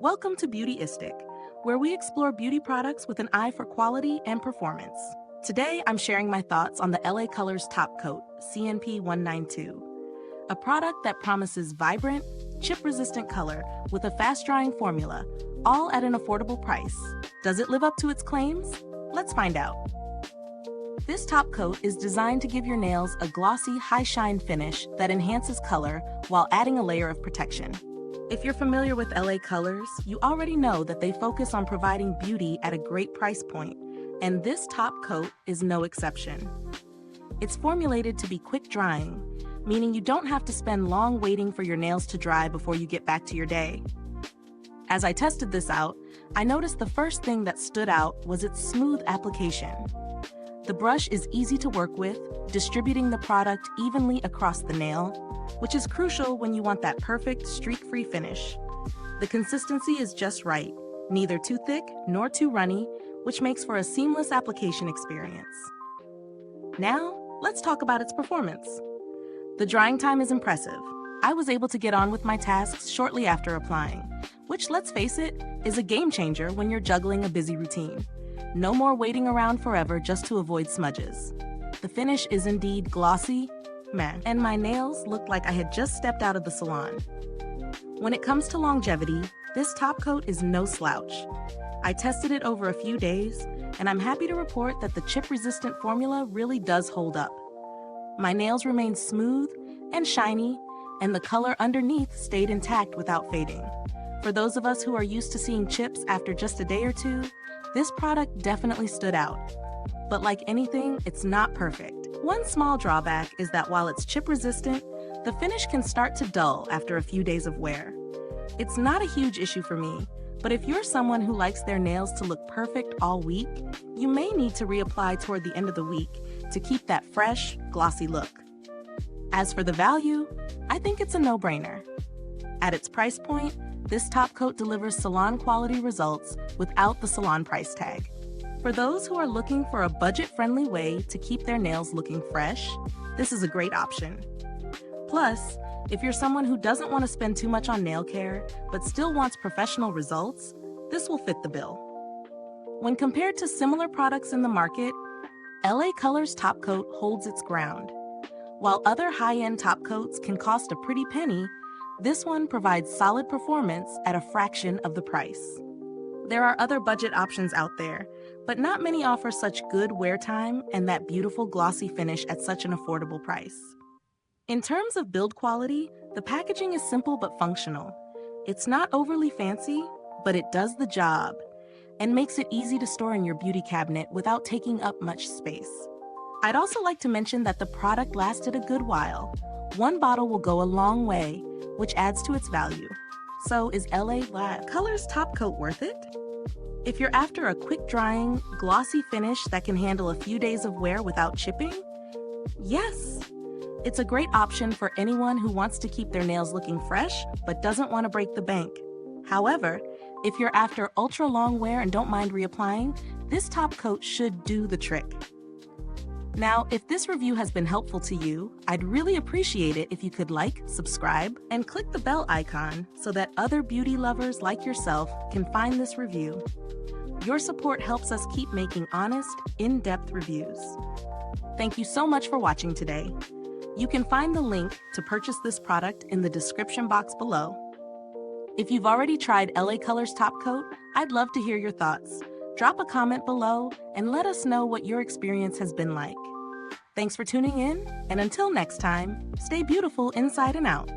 Welcome to Beautyistic, where we explore beauty products with an eye for quality and performance. Today, I'm sharing my thoughts on the LA Colors Top Coat CNP 192, a product that promises vibrant, chip-resistant color with a fast-drying formula, all at an affordable price. Does it live up to its claims? Let's find out. This top coat is designed to give your nails a glossy, high-shine finish that enhances color while adding a layer of protection. If you're familiar with LA Colors, you already know that they focus on providing beauty at a great price point, and this top coat is no exception. It's formulated to be quick drying, meaning you don't have to spend long waiting for your nails to dry before you get back to your day. As I tested this out, I noticed the first thing that stood out was its smooth application. The brush is easy to work with, distributing the product evenly across the nail, which is crucial when you want that perfect streak-free finish. The consistency is just right, neither too thick nor too runny, which makes for a seamless application experience. Now, let's talk about its performance. The drying time is impressive. I was able to get on with my tasks shortly after applying, which, let's face it, is a game changer when you're juggling a busy routine. No more waiting around forever just to avoid smudges. The finish is indeed glossy, matte, and my nails looked like I had just stepped out of the salon. When it comes to longevity, this top coat is no slouch. I tested it over a few days, and I'm happy to report that the chip-resistant formula really does hold up. My nails remained smooth and shiny, and the color underneath stayed intact without fading. For those of us who are used to seeing chips after just a day or two, this product definitely stood out. But like anything, it's not perfect. One small drawback is that while it's chip-resistant, the finish can start to dull after a few days of wear. It's not a huge issue for me, but if you're someone who likes their nails to look perfect all week, you may need to reapply toward the end of the week to keep that fresh, glossy look. As for the value, I think it's a no-brainer. At its price point, this top coat delivers salon-quality results without the salon price tag. For those who are looking for a budget-friendly way to keep their nails looking fresh, this is a great option. Plus, if you're someone who doesn't want to spend too much on nail care but still wants professional results, this will fit the bill. When compared to similar products in the market, LA Colors Top Coat holds its ground. While other high-end top coats can cost a pretty penny, this one provides solid performance at a fraction of the price. There are other budget options out there, but not many offer such good wear time and that beautiful glossy finish at such an affordable price. In terms of build quality, the packaging is simple but functional. It's not overly fancy, but it does the job and makes it easy to store in your beauty cabinet without taking up much space. I'd also like to mention that the product lasted a good while. One bottle will go a long way, which adds to its value. So is LA Colors Top Coat worth it? If you're after a quick-drying, glossy finish that can handle a few days of wear without chipping, yes! It's a great option for anyone who wants to keep their nails looking fresh but doesn't want to break the bank. However, if you're after ultra-long wear and don't mind reapplying, this top coat should do the trick. Now, if this review has been helpful to you, I'd really appreciate it if you could like, subscribe, and click the bell icon so that other beauty lovers like yourself can find this review. Your support helps us keep making honest, in-depth reviews. Thank you so much for watching today. You can find the link to purchase this product in the description box below. If you've already tried LA Colors Top Coat, I'd love to hear your thoughts. Drop a comment below and let us know what your experience has been like. Thanks for tuning in, and until next time, stay beautiful inside and out.